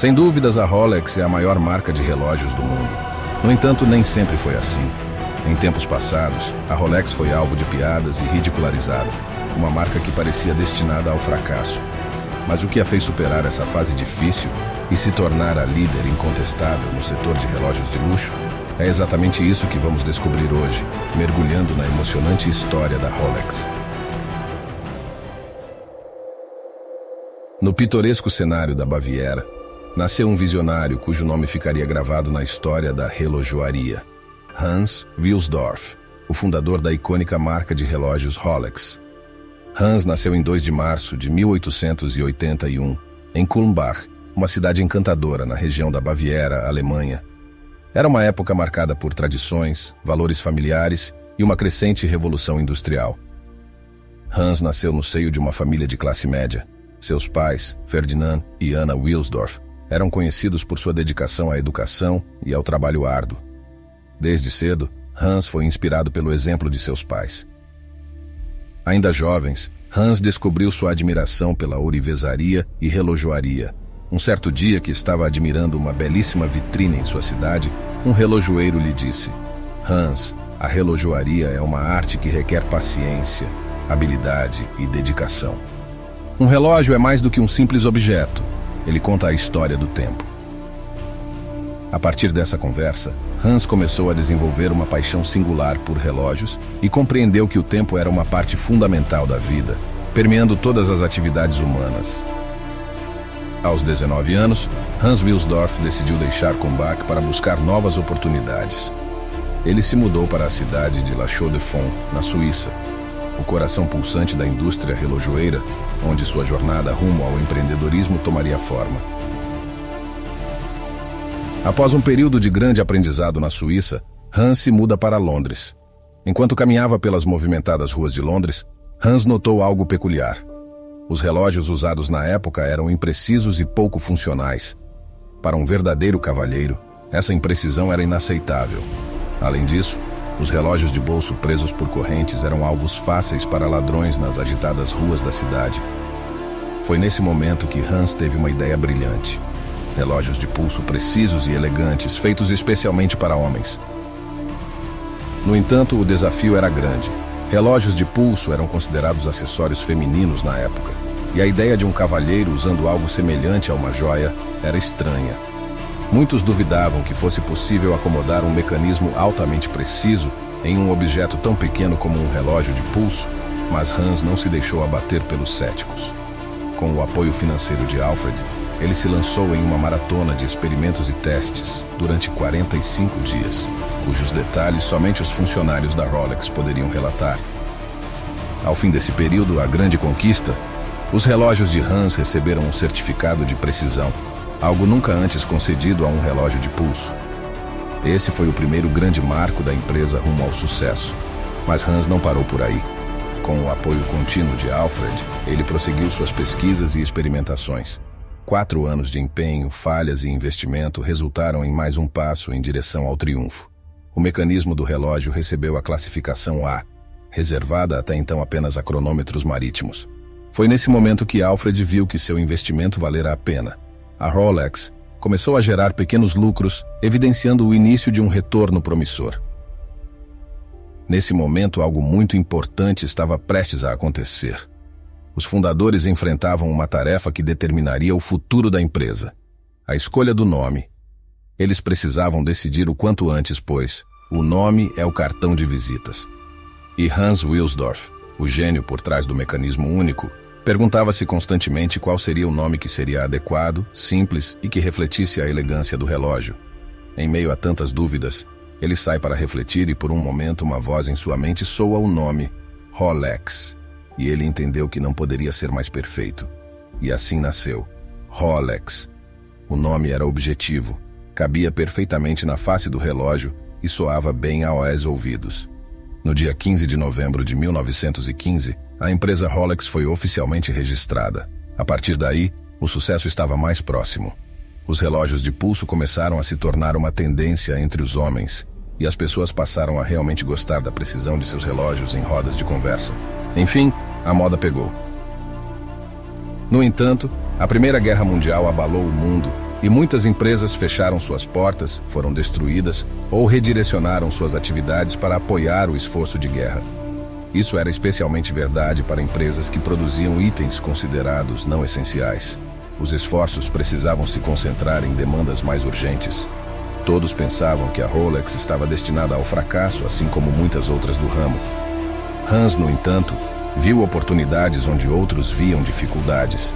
Sem dúvidas, a Rolex é a maior marca de relógios do mundo. No entanto, nem sempre foi assim. Em tempos passados, a Rolex foi alvo de piadas e ridicularizada, uma marca que parecia destinada ao fracasso. Mas o que a fez superar essa fase difícil e se tornar a líder incontestável no setor de relógios de luxo é exatamente isso que vamos descobrir hoje, mergulhando na emocionante história da Rolex. No pitoresco cenário da Baviera, nasceu um visionário cujo nome ficaria gravado na história da relojoaria: Hans Wilsdorf, o fundador da icônica marca de relógios Rolex. Hans nasceu em 2 de março de 1881, em Kulmbach, uma cidade encantadora na região da Baviera, Alemanha. Era uma época marcada por tradições, valores familiares e uma crescente revolução industrial. Hans nasceu no seio de uma família de classe média. Seus pais, Ferdinand e Anna Wilsdorf, eram conhecidos por sua dedicação à educação e ao trabalho árduo. Desde cedo, Hans foi inspirado pelo exemplo de seus pais. Ainda jovens, Hans descobriu sua admiração pela ourivesaria e relojoaria. Um certo dia que estava admirando uma belíssima vitrine em sua cidade, um relojoeiro lhe disse: Hans, a relojoaria é uma arte que requer paciência, habilidade e dedicação. Um relógio é mais do que um simples objeto. Ele conta a história do tempo. A partir dessa conversa, Hans começou a desenvolver uma paixão singular por relógios e compreendeu que o tempo era uma parte fundamental da vida, permeando todas as atividades humanas. Aos 19 anos, Hans Wilsdorf decidiu deixar Kulmbach para buscar novas oportunidades. Ele se mudou para a cidade de La Chaux-de-Fonds, na Suíça, o coração pulsante da indústria relojoeira, onde sua jornada rumo ao empreendedorismo tomaria forma. Após um período de grande aprendizado na Suíça, Hans se muda para Londres. Enquanto caminhava pelas movimentadas ruas de Londres, Hans notou algo peculiar. Os relógios usados na época eram imprecisos e pouco funcionais. Para um verdadeiro cavalheiro, essa imprecisão era inaceitável. Além disso, os relógios de bolso presos por correntes eram alvos fáceis para ladrões nas agitadas ruas da cidade. Foi nesse momento que Hans teve uma ideia brilhante. Relógios de pulso precisos e elegantes, feitos especialmente para homens. No entanto, o desafio era grande. Relógios de pulso eram considerados acessórios femininos na época, e a ideia de um cavalheiro usando algo semelhante a uma joia era estranha. Muitos duvidavam que fosse possível acomodar um mecanismo altamente preciso em um objeto tão pequeno como um relógio de pulso, mas Hans não se deixou abater pelos céticos. Com o apoio financeiro de Alfred, ele se lançou em uma maratona de experimentos e testes durante 45 dias, cujos detalhes somente os funcionários da Rolex poderiam relatar. Ao fim desse período, a grande conquista, os relógios de Hans receberam um certificado de precisão, algo nunca antes concedido a um relógio de pulso. Esse foi o primeiro grande marco da empresa rumo ao sucesso, mas Hans não parou por aí. Com o apoio contínuo de Alfred, ele prosseguiu suas pesquisas e experimentações. 4 anos de empenho, falhas e investimento resultaram em mais um passo em direção ao triunfo. O mecanismo do relógio recebeu a classificação A, reservada até então apenas a cronômetros marítimos. Foi nesse momento que Alfred viu que seu investimento valera a pena. A Rolex começou a gerar pequenos lucros, evidenciando o início de um retorno promissor. Nesse momento, algo muito importante estava prestes a acontecer. Os fundadores enfrentavam uma tarefa que determinaria o futuro da empresa: a escolha do nome. Eles precisavam decidir o quanto antes, pois o nome é o cartão de visitas. E Hans Wilsdorf, o gênio por trás do mecanismo único, perguntava-se constantemente qual seria o nome que seria adequado, simples e que refletisse a elegância do relógio. Em meio a tantas dúvidas, ele sai para refletir e por um momento uma voz em sua mente soa o nome Rolex. E ele entendeu que não poderia ser mais perfeito. E assim nasceu Rolex. O nome era objetivo, cabia perfeitamente na face do relógio e soava bem aos ouvidos. No dia 15 de novembro de 1915, a empresa Rolex foi oficialmente registrada. A partir daí, o sucesso estava mais próximo. Os relógios de pulso começaram a se tornar uma tendência entre os homens, e as pessoas passaram a realmente gostar da precisão de seus relógios em rodas de conversa. Enfim, a moda pegou. No entanto, a Primeira Guerra Mundial abalou o mundo e muitas empresas fecharam suas portas, foram destruídas ou redirecionaram suas atividades para apoiar o esforço de guerra. Isso era especialmente verdade para empresas que produziam itens considerados não essenciais. Os esforços precisavam se concentrar em demandas mais urgentes. Todos pensavam que a Rolex estava destinada ao fracasso, assim como muitas outras do ramo. Hans, no entanto, viu oportunidades onde outros viam dificuldades.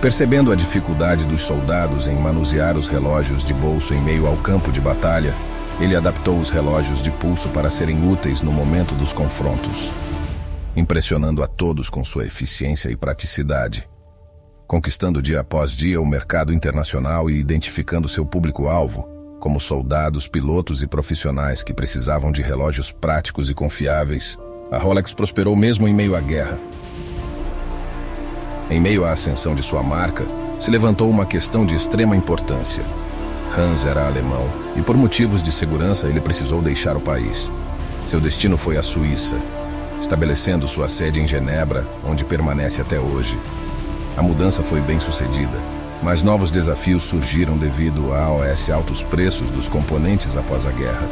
Percebendo a dificuldade dos soldados em manusear os relógios de bolso em meio ao campo de batalha, ele adaptou os relógios de pulso para serem úteis no momento dos confrontos, impressionando a todos com sua eficiência e praticidade, conquistando dia após dia o mercado internacional e identificando seu público-alvo como soldados, pilotos e profissionais que precisavam de relógios práticos e confiáveis. A Rolex prosperou mesmo em meio à guerra. Em meio à ascensão de sua marca, se levantou uma questão de extrema importância. Hans era alemão e, por motivos de segurança, ele precisou deixar o país. Seu destino foi a Suíça, estabelecendo sua sede em Genebra, onde permanece até hoje. A mudança foi bem sucedida, mas novos desafios surgiram devido aos altos preços dos componentes após a guerra.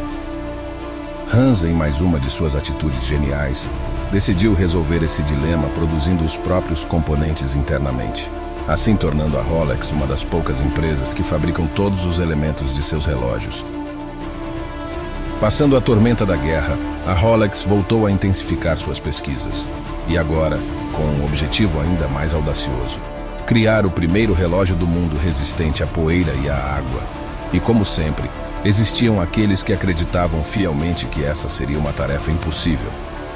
Hans, em mais uma de suas atitudes geniais, decidiu resolver esse dilema produzindo os próprios componentes internamente, assim tornando a Rolex uma das poucas empresas que fabricam todos os elementos de seus relógios. Passando a tormenta da guerra, a Rolex voltou a intensificar suas pesquisas, e agora, com um objetivo ainda mais audacioso: criar o primeiro relógio do mundo resistente à poeira e à água. E como sempre, existiam aqueles que acreditavam fielmente que essa seria uma tarefa impossível.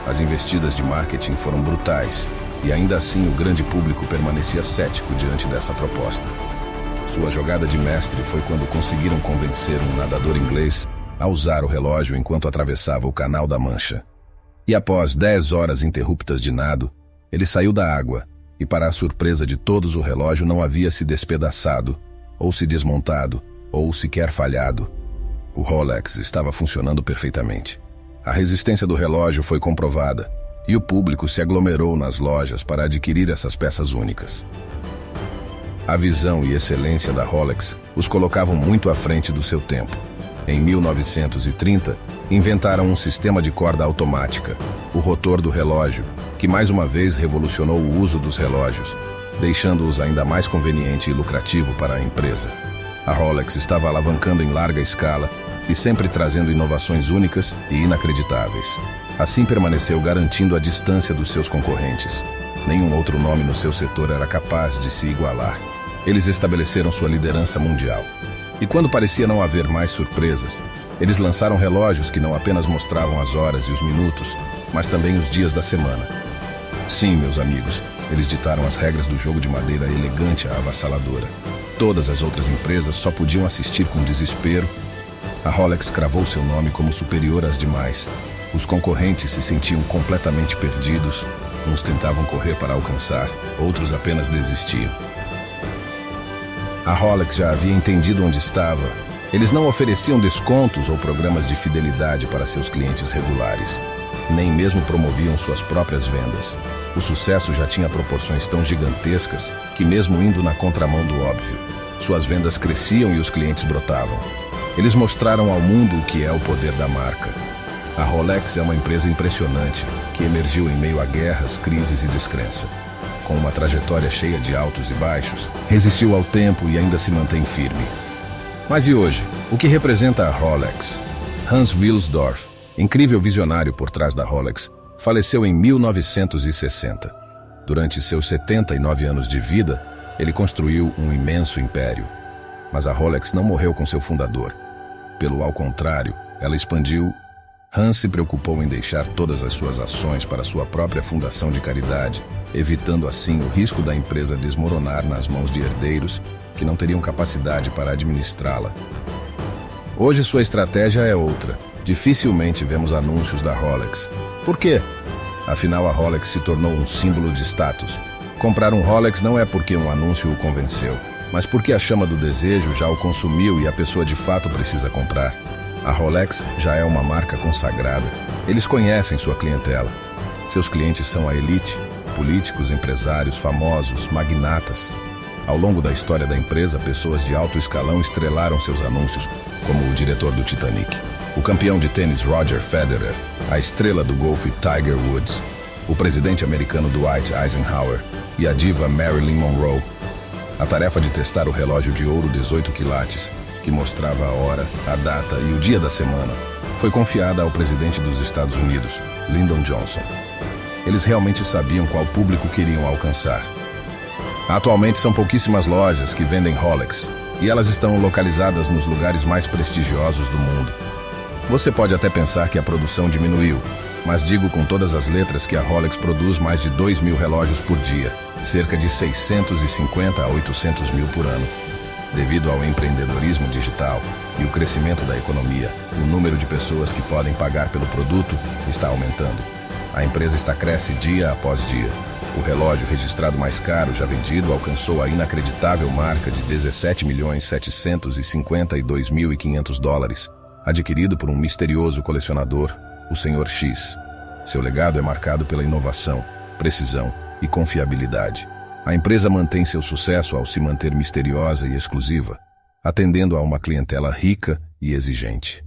As investidas de marketing foram brutais, e ainda assim o grande público permanecia cético diante dessa proposta. Sua jogada de mestre foi quando conseguiram convencer um nadador inglês a usar o relógio enquanto atravessava o Canal da Mancha. E após 10 horas interruptas de nado, ele saiu da água, e para a surpresa de todos o relógio não havia se despedaçado, ou se desmontado, ou sequer falhado. O Rolex estava funcionando perfeitamente. A resistência do relógio foi comprovada, e o público se aglomerou nas lojas para adquirir essas peças únicas. A visão e excelência da Rolex os colocavam muito à frente do seu tempo. Em 1930, inventaram um sistema de corda automática, o rotor do relógio, que mais uma vez revolucionou o uso dos relógios, deixando-os ainda mais conveniente e lucrativo para a empresa. A Rolex estava alavancando em larga escala e sempre trazendo inovações únicas e inacreditáveis. Assim permaneceu garantindo a distância dos seus concorrentes. Nenhum outro nome no seu setor era capaz de se igualar. Eles estabeleceram sua liderança mundial. E quando parecia não haver mais surpresas, eles lançaram relógios que não apenas mostravam as horas e os minutos, mas também os dias da semana. Sim, meus amigos, eles ditaram as regras do jogo de madeira elegante e avassaladora. Todas as outras empresas só podiam assistir com desespero. A Rolex cravou seu nome como superior às demais. Os concorrentes se sentiam completamente perdidos. Uns tentavam correr para alcançar, outros apenas desistiam. A Rolex já havia entendido onde estava. Eles não ofereciam descontos ou programas de fidelidade para seus clientes regulares. Nem mesmo promoviam suas próprias vendas. O sucesso já tinha proporções tão gigantescas que, mesmo indo na contramão do óbvio, suas vendas cresciam e os clientes brotavam. Eles mostraram ao mundo o que é o poder da marca. A Rolex é uma empresa impressionante, que emergiu em meio a guerras, crises e descrença. Com uma trajetória cheia de altos e baixos, resistiu ao tempo e ainda se mantém firme. Mas e hoje? O que representa a Rolex? Hans Wilsdorf, incrível visionário por trás da Rolex, faleceu em 1960. Durante seus 79 anos de vida, ele construiu um imenso império. Mas a Rolex não morreu com seu fundador. Ao contrário, ela expandiu. Hans se preocupou em deixar todas as suas ações para sua própria fundação de caridade, evitando assim o risco da empresa desmoronar nas mãos de herdeiros que não teriam capacidade para administrá-la. Hoje sua estratégia é outra. Dificilmente vemos anúncios da Rolex. Por quê? Afinal, a Rolex se tornou um símbolo de status. Comprar um Rolex não é porque um anúncio o convenceu, mas porque a chama do desejo já o consumiu e a pessoa de fato precisa comprar. A Rolex já é uma marca consagrada. Eles conhecem sua clientela. Seus clientes são a elite, políticos, empresários, famosos, magnatas. Ao longo da história da empresa, pessoas de alto escalão estrelaram seus anúncios, como o diretor do Titanic, o campeão de tênis Roger Federer, a estrela do golfe Tiger Woods, o presidente americano Dwight Eisenhower e a diva Marilyn Monroe. A tarefa de testar o relógio de ouro 18 quilates, que mostrava a hora, a data e o dia da semana, foi confiada ao presidente dos Estados Unidos, Lyndon Johnson. Eles realmente sabiam qual público queriam alcançar. Atualmente são pouquíssimas lojas que vendem Rolex, e elas estão localizadas nos lugares mais prestigiosos do mundo. Você pode até pensar que a produção diminuiu, mas digo com todas as letras que a Rolex produz mais de 2.000 relógios por dia, cerca de 650 a 800 mil por ano. Devido ao empreendedorismo digital e o crescimento da economia, o número de pessoas que podem pagar pelo produto está aumentando. A empresa cresce dia após dia. O relógio registrado mais caro já vendido alcançou a inacreditável marca de $17.752.500, adquirido por um misterioso colecionador, o Sr. X. Seu legado é marcado pela inovação, precisão e confiabilidade. A empresa mantém seu sucesso ao se manter misteriosa e exclusiva, atendendo a uma clientela rica e exigente.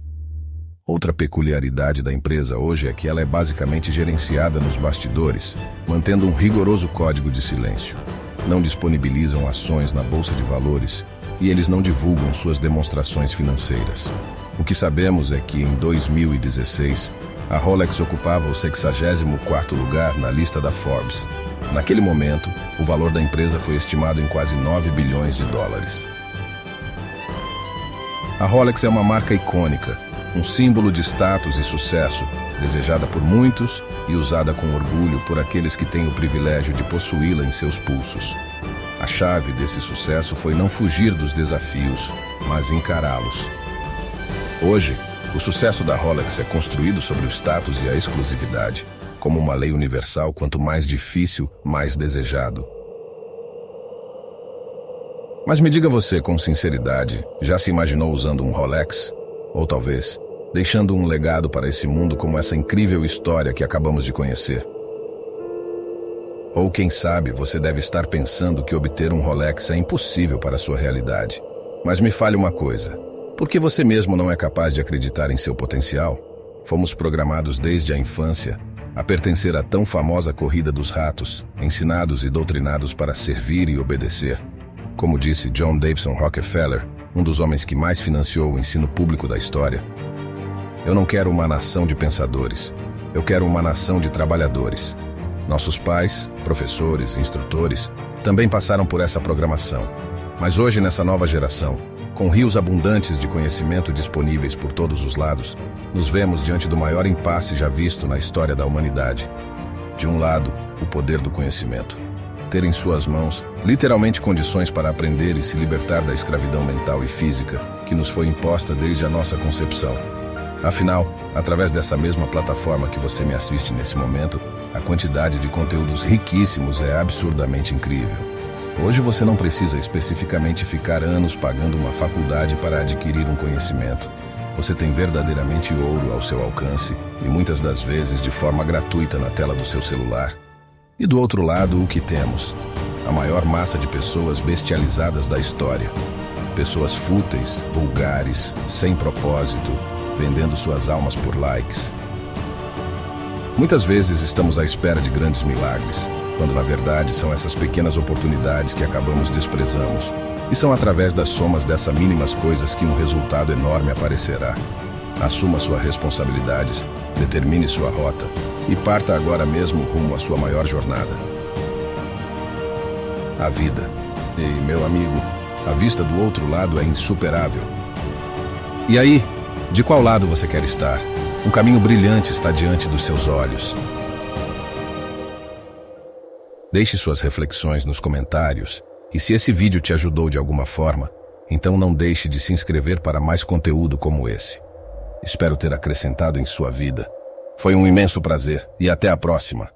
Outra peculiaridade da empresa hoje é que ela é basicamente gerenciada nos bastidores, mantendo um rigoroso código de silêncio. Não disponibilizam ações na bolsa de valores e eles não divulgam suas demonstrações financeiras. O que sabemos é que em 2016, a Rolex ocupava o 64º lugar na lista da Forbes. Naquele momento, o valor da empresa foi estimado em quase 9 bilhões de dólares. A Rolex é uma marca icônica, um símbolo de status e sucesso, desejada por muitos e usada com orgulho por aqueles que têm o privilégio de possuí-la em seus pulsos. A chave desse sucesso foi não fugir dos desafios, mas encará-los. Hoje, o sucesso da Rolex é construído sobre o status e a exclusividade, como uma lei universal: quanto mais difícil, mais desejado. Mas me diga você com sinceridade, já se imaginou usando um Rolex? Ou talvez, deixando um legado para esse mundo como essa incrível história que acabamos de conhecer? Ou quem sabe você deve estar pensando que obter um Rolex é impossível para a sua realidade. Mas me fale uma coisa, por que você mesmo não é capaz de acreditar em seu potencial? Fomos programados desde a infância a pertencer à tão famosa corrida dos ratos, ensinados e doutrinados para servir e obedecer. Como disse John Davison Rockefeller, um dos homens que mais financiou o ensino público da história: eu não quero uma nação de pensadores, eu quero uma nação de trabalhadores. Nossos pais, professores, instrutores, também passaram por essa programação. Mas hoje, nessa nova geração, com rios abundantes de conhecimento disponíveis por todos os lados, nos vemos diante do maior impasse já visto na história da humanidade. De um lado, o poder do conhecimento. Ter em suas mãos, literalmente, condições para aprender e se libertar da escravidão mental e física que nos foi imposta desde a nossa concepção. Afinal, através dessa mesma plataforma que você me assiste nesse momento, a quantidade de conteúdos riquíssimos é absurdamente incrível. Hoje você não precisa especificamente ficar anos pagando uma faculdade para adquirir um conhecimento. Você tem verdadeiramente ouro ao seu alcance e muitas das vezes de forma gratuita na tela do seu celular. E do outro lado, o que temos? A maior massa de pessoas bestializadas da história. Pessoas fúteis, vulgares, sem propósito, vendendo suas almas por likes. Muitas vezes estamos à espera de grandes milagres, quando na verdade são essas pequenas oportunidades que acabamos desprezamos. E são através das somas dessas mínimas coisas que um resultado enorme aparecerá. Assuma suas responsabilidades, determine sua rota e parta agora mesmo rumo à sua maior jornada. A vida. E, meu amigo, a vista do outro lado é insuperável. E aí, de qual lado você quer estar? Um caminho brilhante está diante dos seus olhos. Deixe suas reflexões nos comentários. E se esse vídeo te ajudou de alguma forma, então não deixe de se inscrever para mais conteúdo como esse. Espero ter acrescentado em sua vida. Foi um imenso prazer e até a próxima.